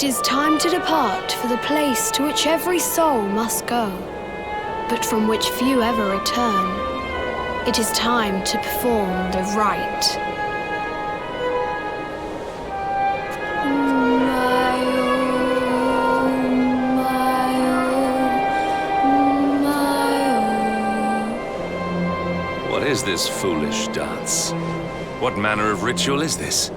It is time to depart for the place to which every soul must go, but from which few ever return. It is time to perform the rite. What is this foolish dance? What manner of ritual is this?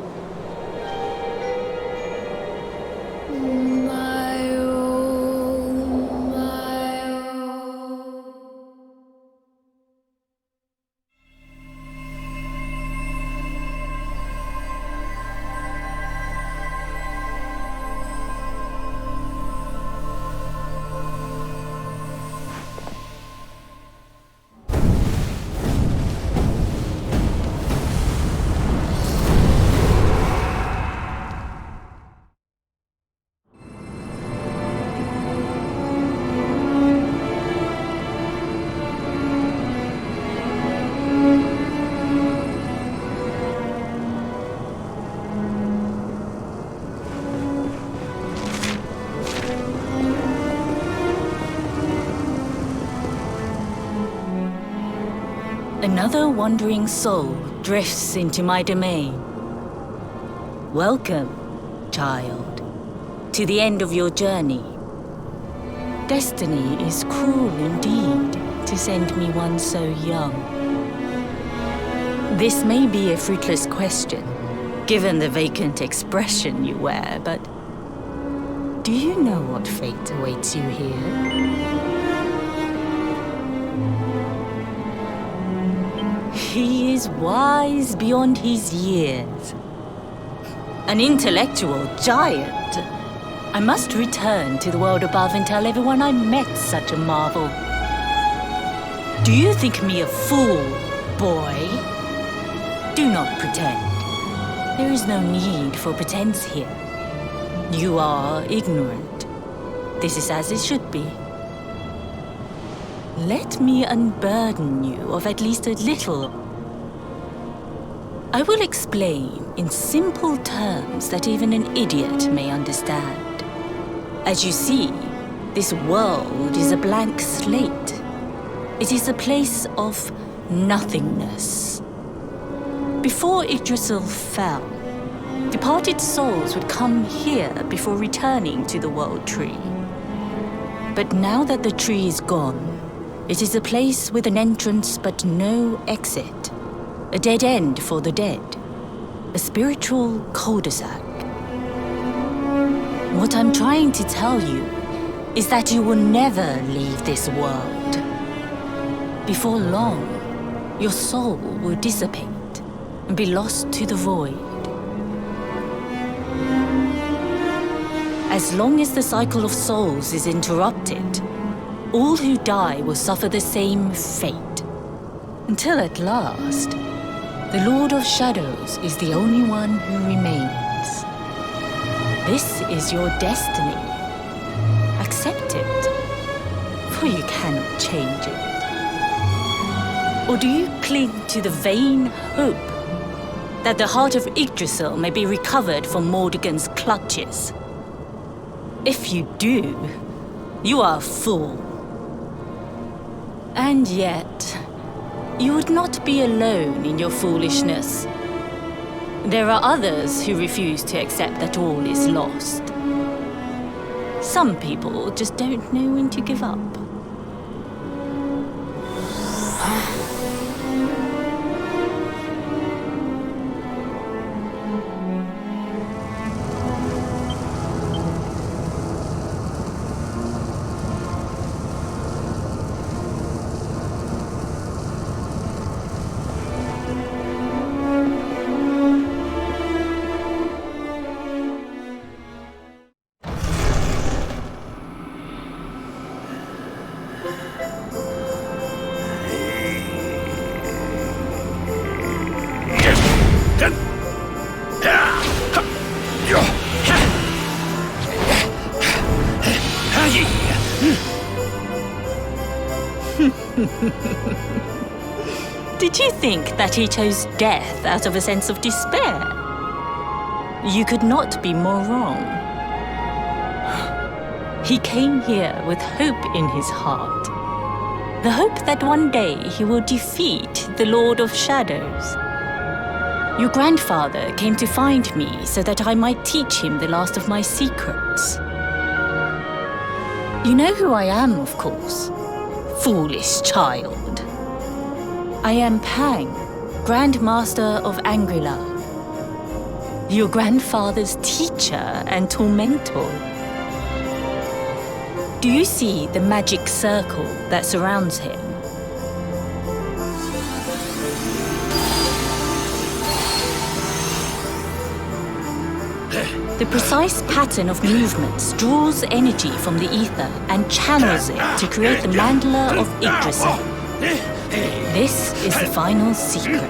Another wandering soul drifts into my domain. Welcome, child, to the end of your journey. Destiny is cruel indeed to send me one so young. This may be a fruitless question, given the vacant expression you wear, but do you know what fate awaits you here? He is wise beyond his years. An intellectual giant. I must return to the world above and tell everyone I met such a marvel. Do you think me a fool, boy? Do not pretend. There is no need for pretense here. You are ignorant. This is as it should be. Let me unburden you of at least a little. I will explain in simple terms that even an idiot may understand. As you see, this world is a blank slate. It is a place of nothingness. Before Yggdrasil fell, departed souls would come here before returning to the World Tree. But now that the tree is gone, it is a place with an entrance but no exit. A dead end for the dead. A spiritual cul-de-sac. What I'm trying to tell you is that you will never leave this world. Before long, your soul will dissipate and be lost to the void. As long as the cycle of souls is interrupted, all who die will suffer the same fate. Until at last, the Lord of Shadows is the only one who remains. This is your destiny. Accept it, for you cannot change it. Or do you cling to the vain hope that the heart of Yggdrasil may be recovered from Mordegon's clutches? If you do, you are a fool. And yet, you would not be alone in your foolishness. There are others who refuse to accept that all is lost. Some people just don't know when to give up. Did you think that he chose death out of a sense of despair? You could not be more wrong. He came here with hope in his heart. The hope that one day he will defeat the Lord of Shadows. Your grandfather came to find me so that I might teach him the last of my secrets. You know who I am, of course. Foolish child. I am Pang, Grand Master of Angrila. Your grandfather's teacher and tormentor. Do you see the magic circle that surrounds him? The precise pattern of movements draws energy from the ether and channels it to create the mandala of Yggdrasil. This is the final secret.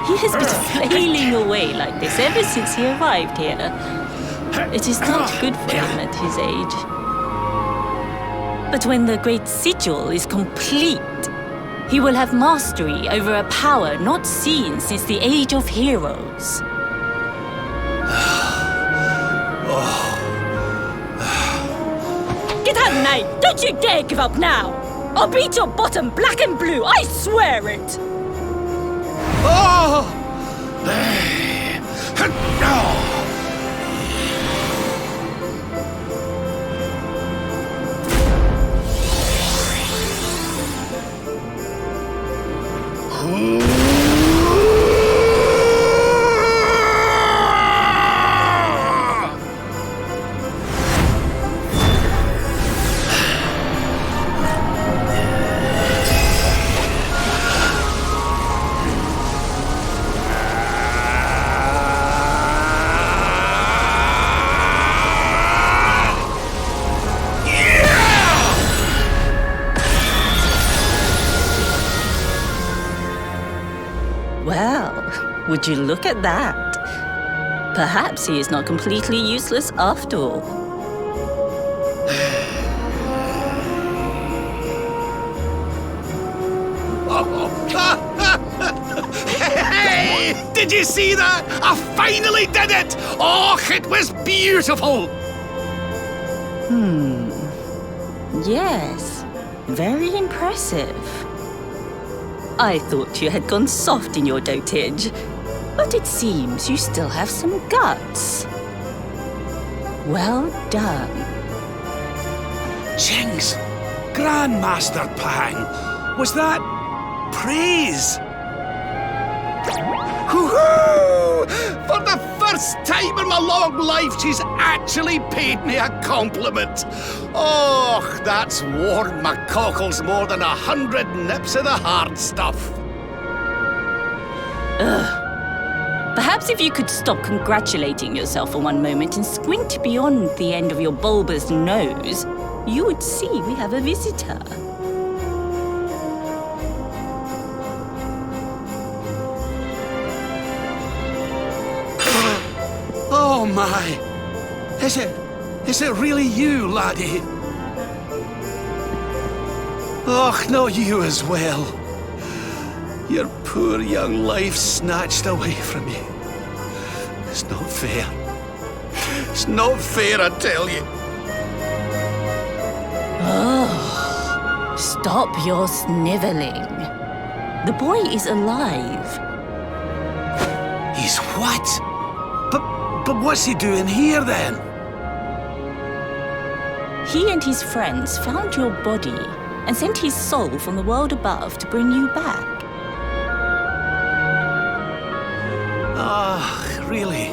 He has been flailing away like this ever since he arrived here. It is not good for him at his age. But when the great sigil is complete, he will have mastery over a power not seen since the Age of Heroes. Get out, knight! Don't you dare give up now! I'll beat your bottom black and blue, I swear it! Oh! Well, would you look at that? Perhaps he is not completely useless after all. Hey! Did you see that? I finally did it! Oh, it was beautiful! Yes, very impressive. I thought you had gone soft in your dotage, but it seems you still have some guts. Well done. Jinx! Grandmaster Pang! Was that praise? Woohoo! For the first time in my long life, she's actually paid me a compliment. Oh, that's warmed my cockles more than 100 nips of the hard stuff. Perhaps if you could stop congratulating yourself for one moment and squint beyond the end of your bulbous nose, you would see we have a visitor. Oh my! Is it really you, laddie? Och, no, you as well. Your poor young life snatched away from you. It's not fair. It's not fair, I tell you. Oh, stop your sniveling. The boy is alive. He's what? But what's he doing here then? He and his friends found your body and sent his soul from the world above to bring you back. Ah, really?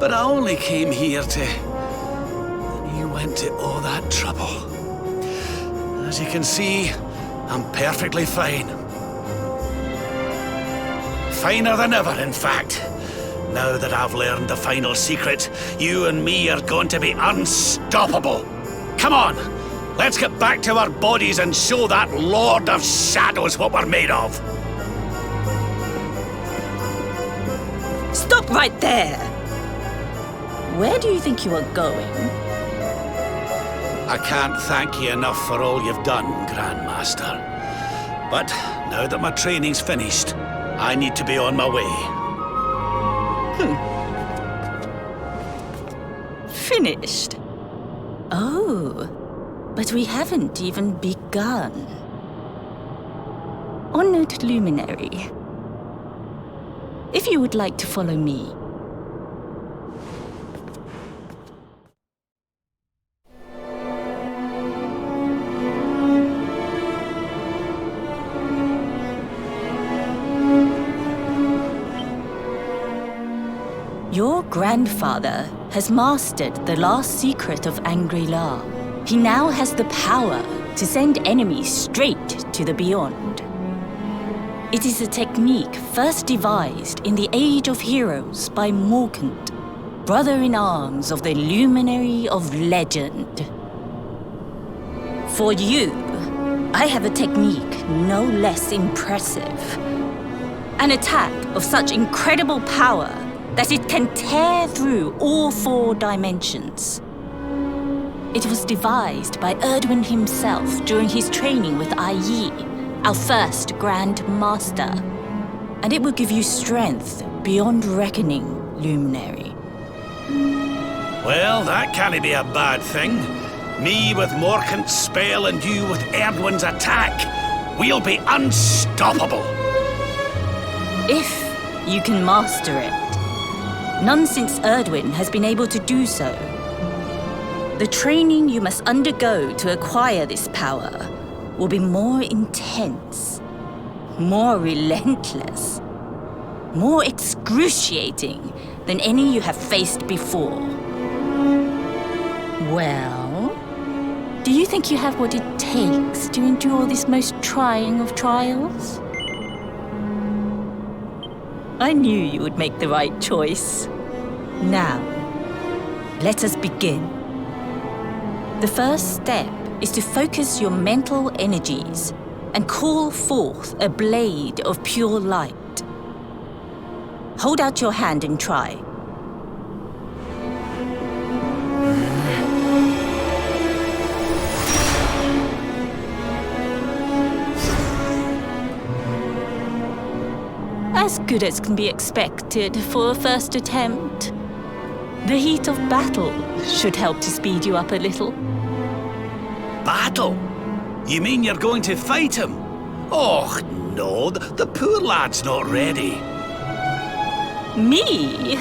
But I only came here to... And you went to all that trouble. As you can see, I'm perfectly fine. Finer than ever, in fact. Now that I've learned the final secret, you and me are going to be unstoppable. Come on, let's get back to our bodies and show that Lord of Shadows what we're made of. Stop right there! Where do you think you are going? I can't thank you enough for all you've done, Grandmaster. But now that my training's finished, I need to be on my way. Finished? Oh, but we haven't even begun. Honored Luminary, if you would like to follow me. Your grandfather has mastered the last secret of Angri-La. He now has the power to send enemies straight to the beyond. It is a technique first devised in the Age of Heroes by Morkant, brother-in-arms of the Luminary of Legend. For you, I have a technique no less impressive. An attack of such incredible power that it can tear through all 4 dimensions. It was devised by Erdwin himself during his training with Yi, our first Grand Master. And it will give you strength beyond reckoning, Luminary. Well, that can't be a bad thing. Me with Morkant's spell and you with Erdwin's attack. We'll be unstoppable. If you can master it. None since Erdwin has been able to do so. The training you must undergo to acquire this power will be more intense, more relentless, more excruciating than any you have faced before. Well, do you think you have what it takes to endure this most trying of trials? I knew you would make the right choice. Now, let us begin. The first step is to focus your mental energies and call forth a blade of pure light. Hold out your hand and try. As good as can be expected for a first attempt. The heat of battle should help to speed you up a little. Battle? You mean you're going to fight him? Oh, no, the poor lad's not ready. Me?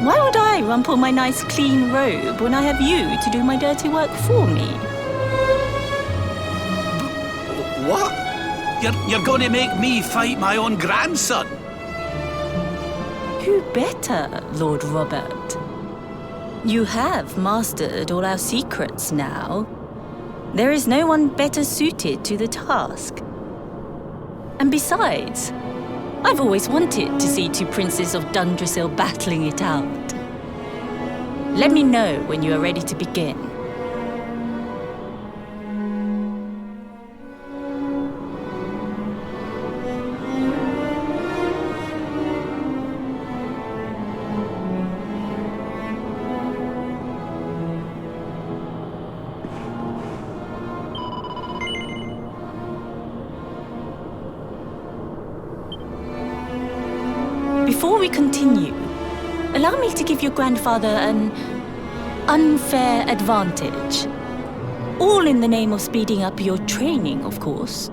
Why would I rumple my nice clean robe when I have you to do my dirty work for me? What? You're going to make me fight my own grandson? Who better, Lord Robert? You have mastered all our secrets now. There is no one better suited to the task. And besides, I've always wanted to see 2 princes of Dundrasil battling it out. Let me know when you are ready to begin. Before we continue, allow me to give your grandfather an unfair advantage. All in the name of speeding up your training, of course.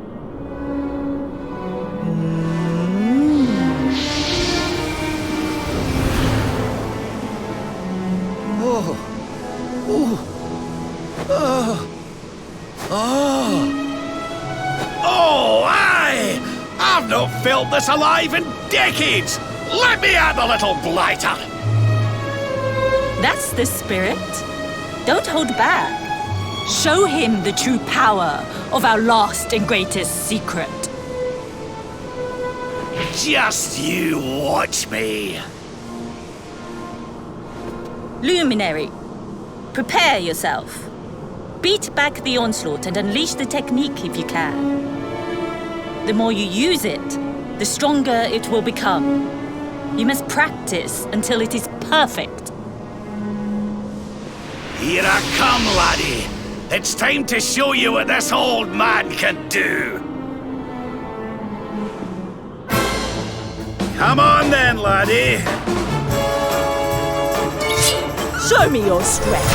Oh, aye! I've not felt this alive in decades! Let me have a little blighter! That's the spirit. Don't hold back. Show him the true power of our last and greatest secret. Just you watch me. Luminary, prepare yourself. Beat back the onslaught and unleash the technique if you can. The more you use it, the stronger it will become. You must practice until it is perfect. Here I come, laddie. It's time to show you what this old man can do. Come on then, laddie. Show me your strength.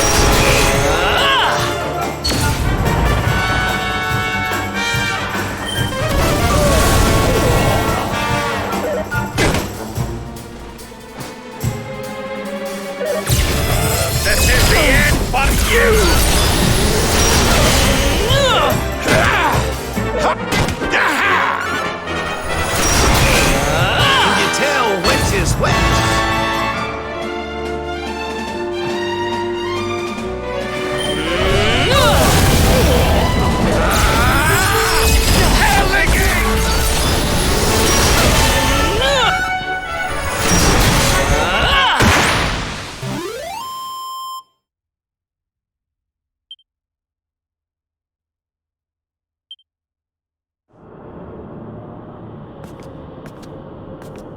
This is the end for you! Can you tell which is which?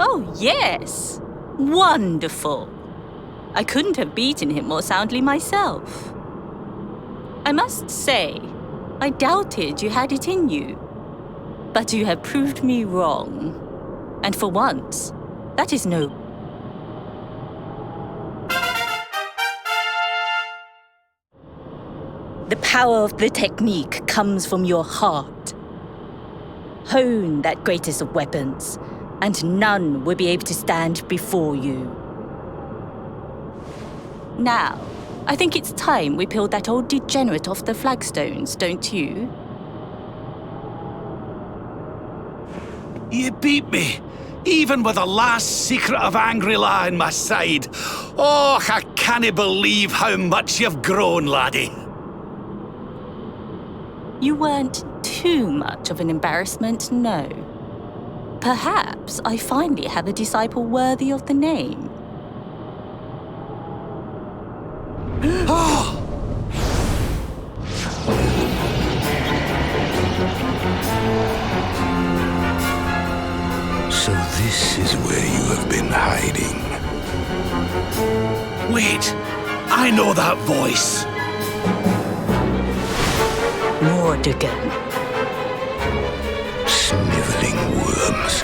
Oh, yes. Wonderful. I couldn't have beaten him more soundly myself. I must say, I doubted you had it in you. But you have proved me wrong. And for once, that is no... The power of the technique comes from your heart. Hone that greatest of weapons, and none will be able to stand before you. Now, I think it's time we peeled that old degenerate off the flagstones, don't you? You beat me, even with the last secret of Angry-La in my side. Oh, I can't believe how much you've grown, laddie. You weren't too much of an embarrassment, no. Perhaps I finally have a disciple worthy of the name. So this is where you have been hiding. Wait, I know that voice. Mordegan. Sniveling worms.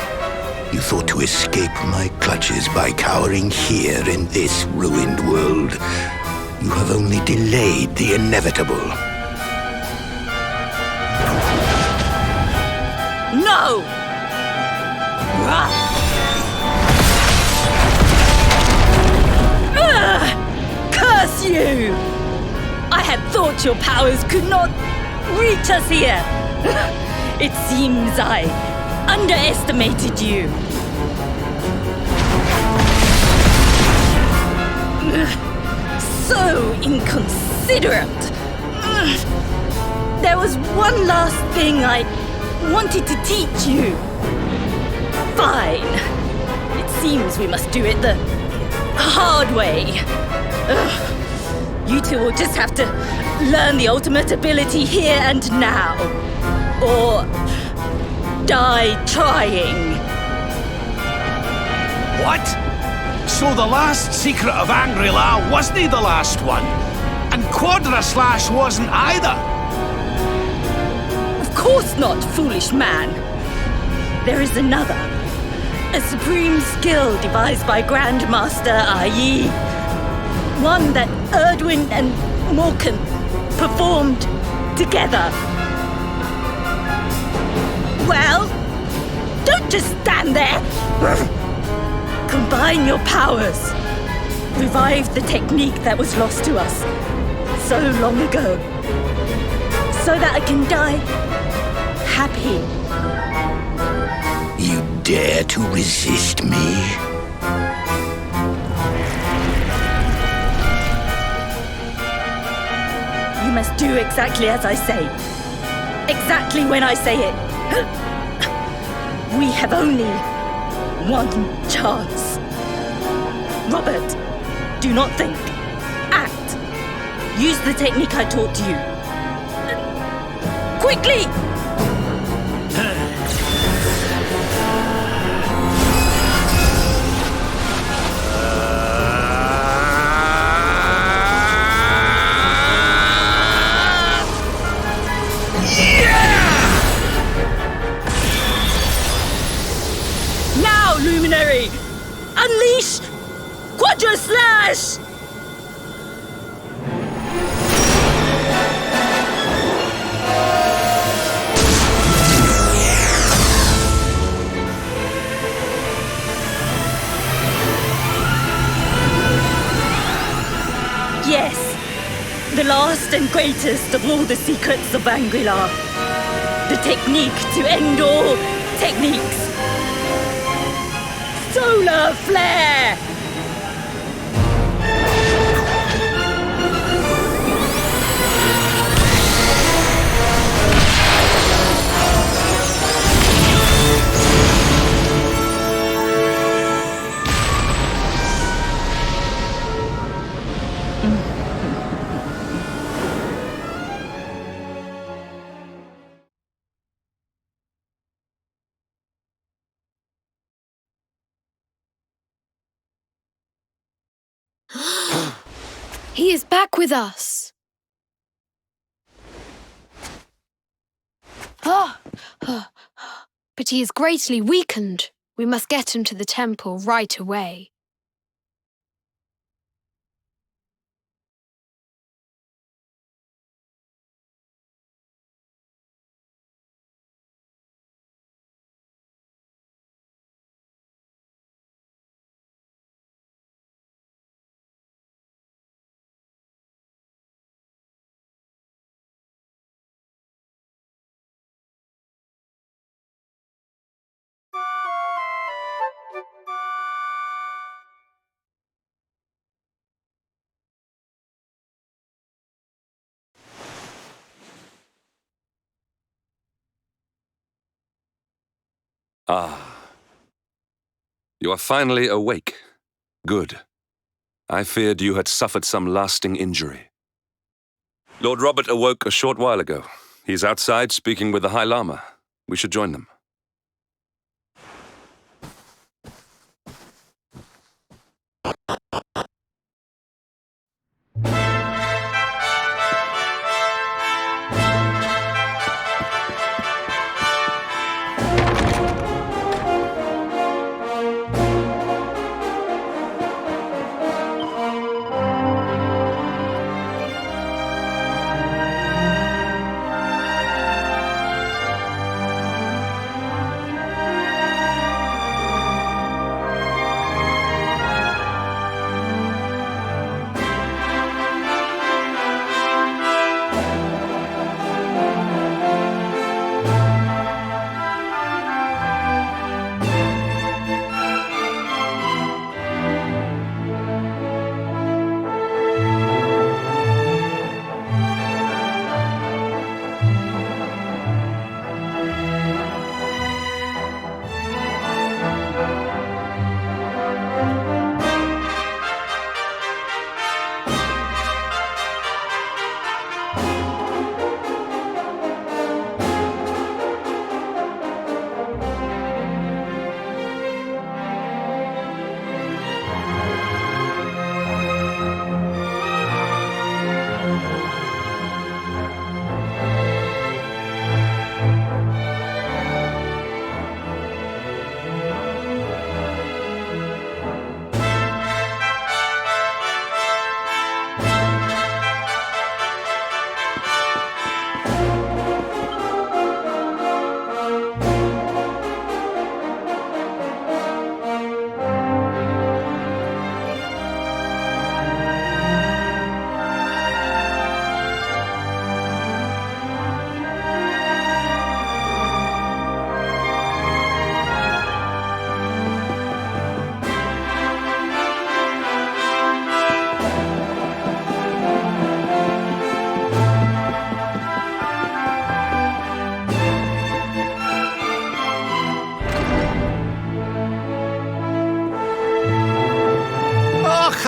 You thought to escape my clutches by cowering here in this ruined world. You have only delayed the inevitable. No! Curse you! I had thought your powers could not reach us here. It seems I underestimated you. So inconsiderate. There was one last thing I wanted to teach you. Fine. It seems we must do it the hard way. You two will just have to learn the ultimate ability here and now. Or die trying. What? So the last secret of Angry-La wasn't the last one? And Quadra Slash wasn't either? Of course not, foolish man. There is another. A supreme skill devised by Grandmaster i.e. one that Erdwin and Morkan performed together. Well, don't just stand there. Combine your powers. Revive the technique that was lost to us so long ago. So that I can die happy. You dare to resist me? You must do exactly as I say. Exactly when I say it. We have only one chance. Robert, do not think. Act. Use the technique I taught you. Quickly! Luminary! Unleash Quadra Slash! greatest of all the secrets of Anguilla. The technique to end all techniques. Solar flare! He is back with us. But he is greatly weakened. We must get him to the temple right away. Ah. You are finally awake. Good. I feared you had suffered some lasting injury. Lord Robert awoke a short while ago. He's outside speaking with the High Lama. We should join them.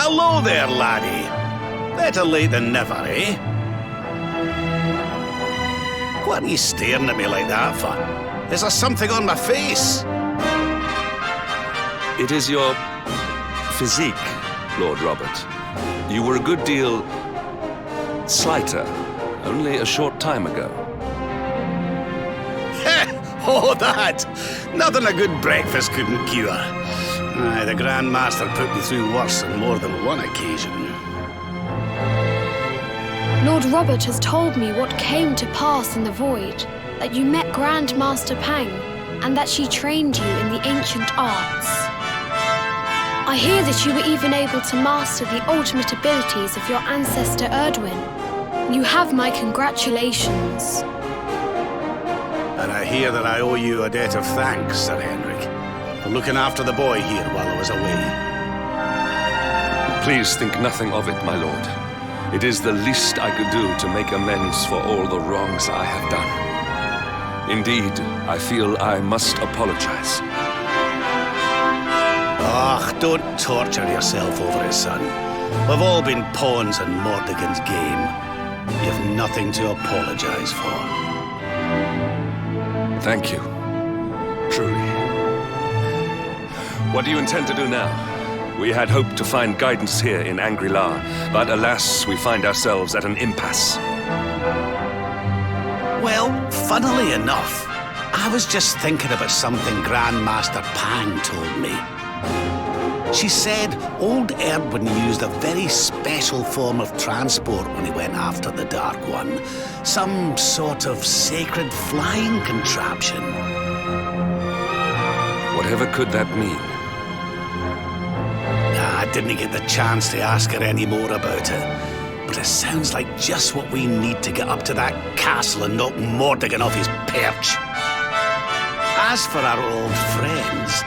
Hello there, laddie. Better late than never, eh? What are you staring at me like that for? Is there something on my face? It is your physique, Lord Robert. You were a good deal slighter only a short time ago. Oh, that! Nothing a good breakfast couldn't cure. Aye, the Grand Master put me through worse on more than one occasion. Lord Robert has told me what came to pass in the void, that you met Grand Master Pang, and that she trained you in the ancient arts. I hear that you were even able to master the ultimate abilities of your ancestor Erdwin. You have my congratulations. And I hear that I owe you a debt of thanks, Sir Henrik, for looking after the boy here while I was away. Please think nothing of it, my lord. It is the least I could do to make amends for all the wrongs I have done. Indeed, I feel I must apologize. Ah, don't torture yourself over it, son. We've all been pawns in Mordegon's game. You've nothing to apologize for. Thank you. Truly. What do you intend to do now? We had hoped to find guidance here in Angri-La, but alas, we find ourselves at an impasse. Well, funnily enough, I was just thinking about something Grandmaster Pang told me. She said old Erdwin used a very special form of transport when he went after the Dark One. Some sort of sacred flying contraption. Whatever could that mean? I didn't get the chance to ask her any more about it. But it sounds like just what we need to get up to that castle and knock Mordegon off his perch. As for our old friends,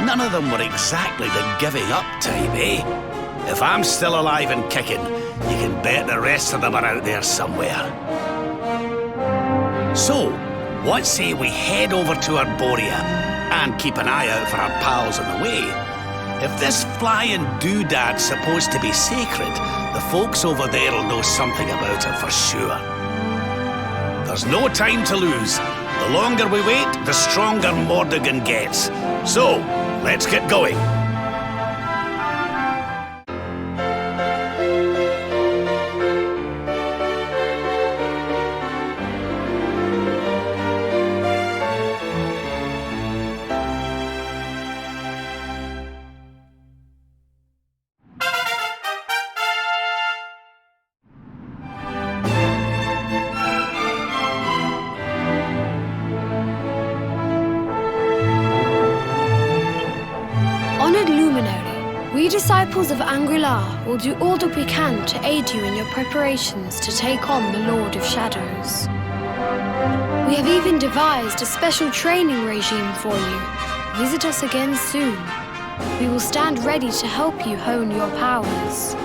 none of them were exactly the giving up type, eh? If I'm still alive and kicking, you can bet the rest of them are out there somewhere. So, what say we head over to Arborea and keep an eye out for our pals on the way? If this flying doodad's supposed to be sacred, the folks over there will know something about it for sure. There's no time to lose. The longer we wait, the stronger Mordegon gets. So, let's get going. We disciples of Angri-La will do all that we can to aid you in your preparations to take on the Lord of Shadows. We have even devised a special training regime for you. Visit us again soon. We will stand ready to help you hone your powers.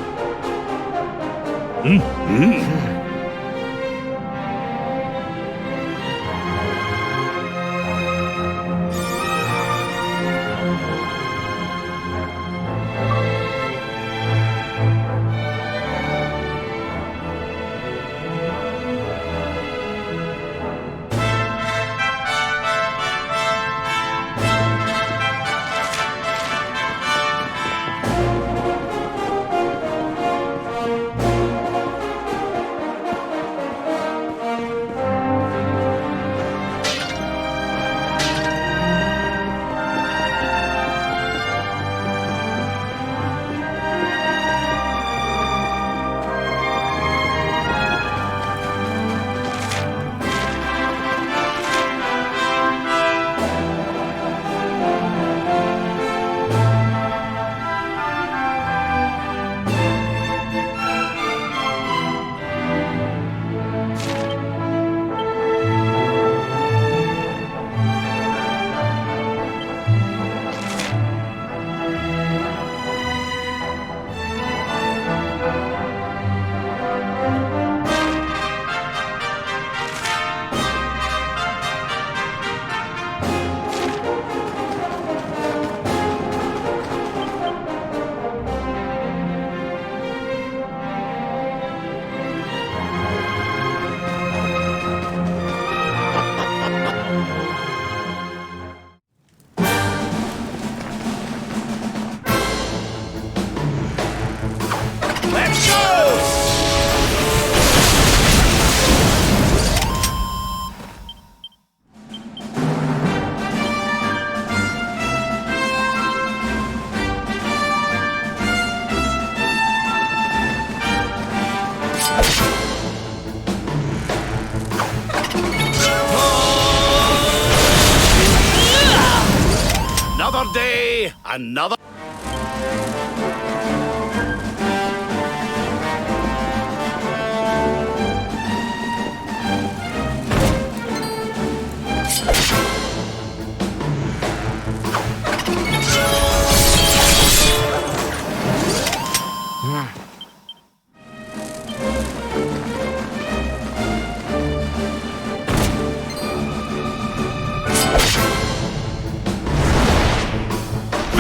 Another day, another...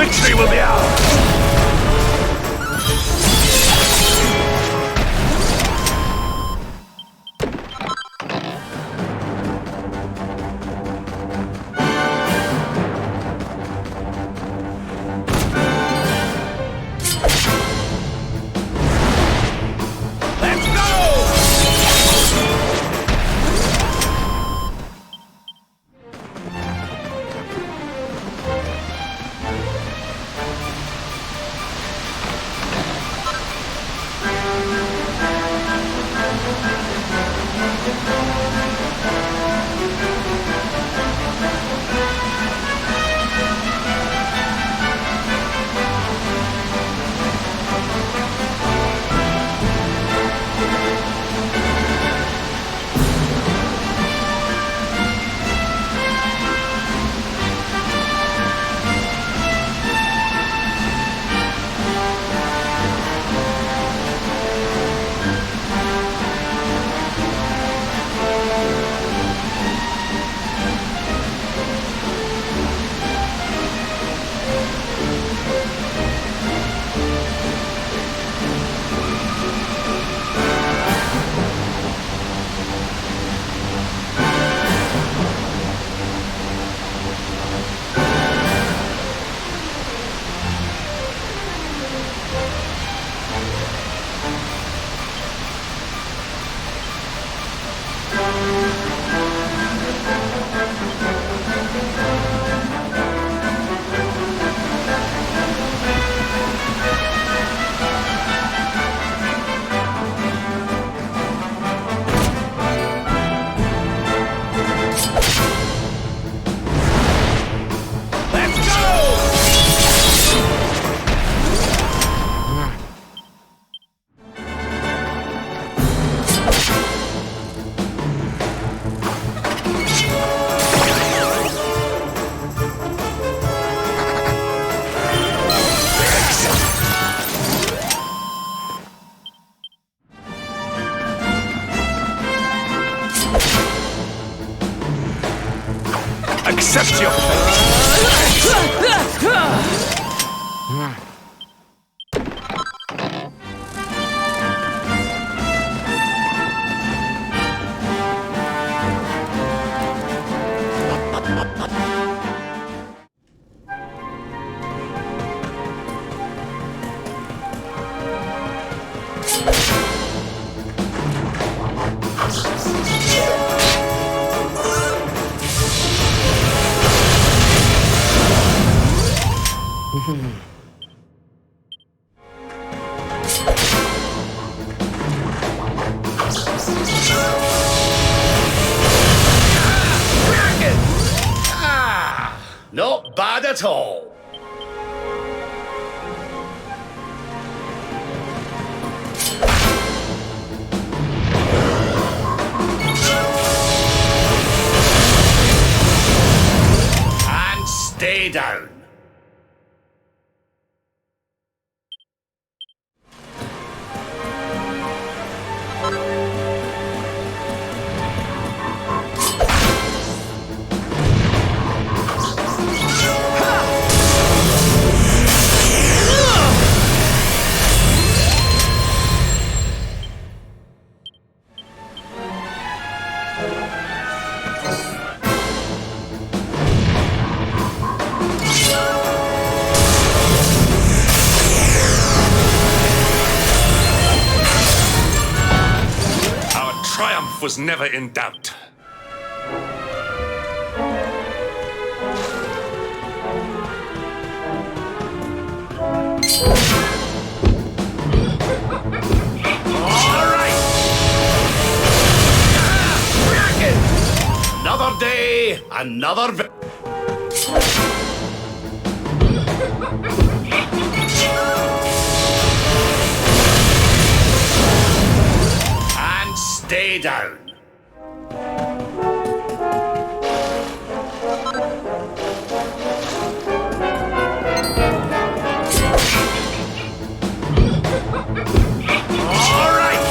Victory will be ours! Accept your fate! Not bad at all. And stay down. Triumph was never in doubt. All right. Another day, another stay down. All right.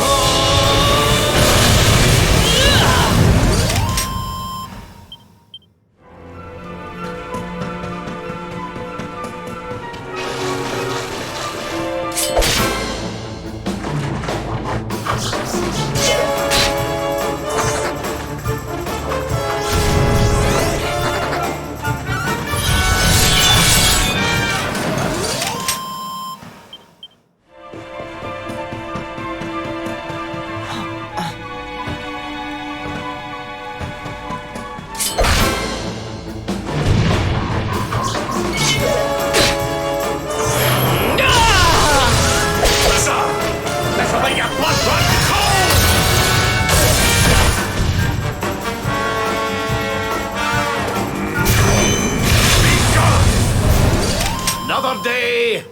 another day.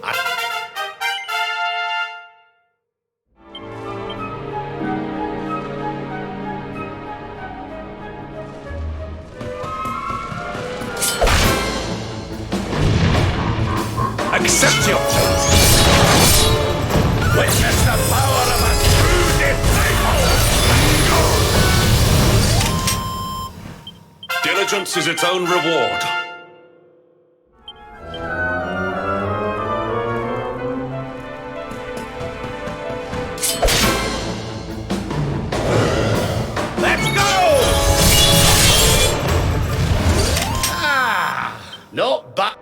Accept your fate. Witness the power of a true disciple. Diligence is its own reward. Let's go! Not bad.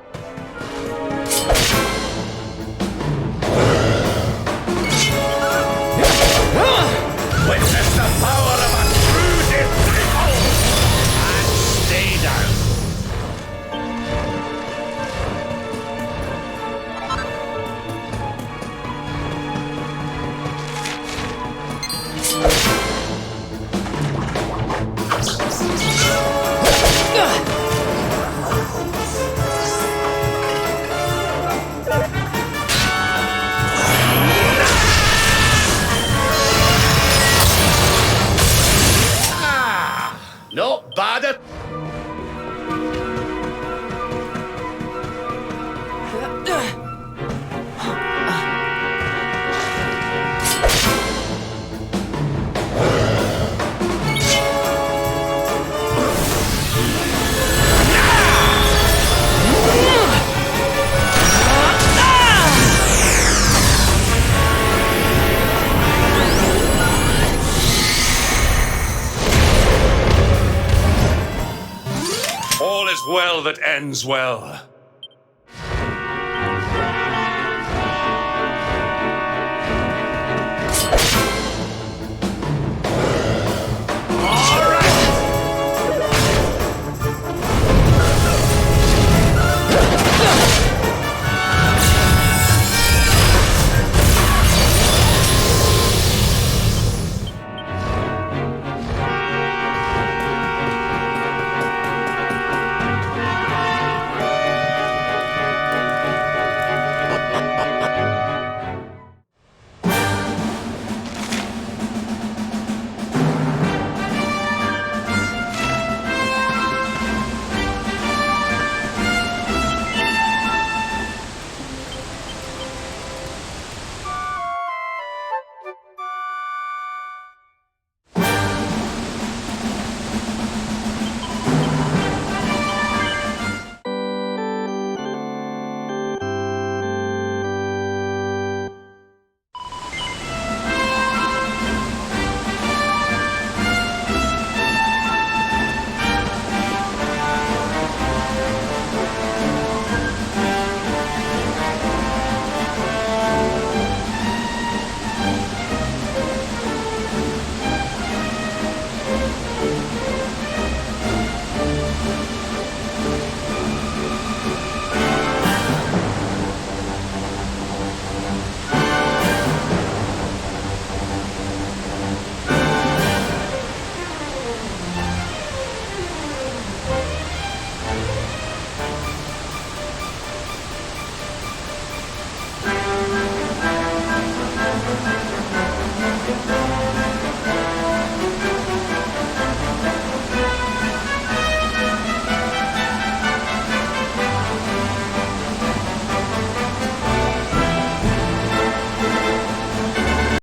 Witness the power of a true disciple! And stay down. Not bad at... All is well that ends well.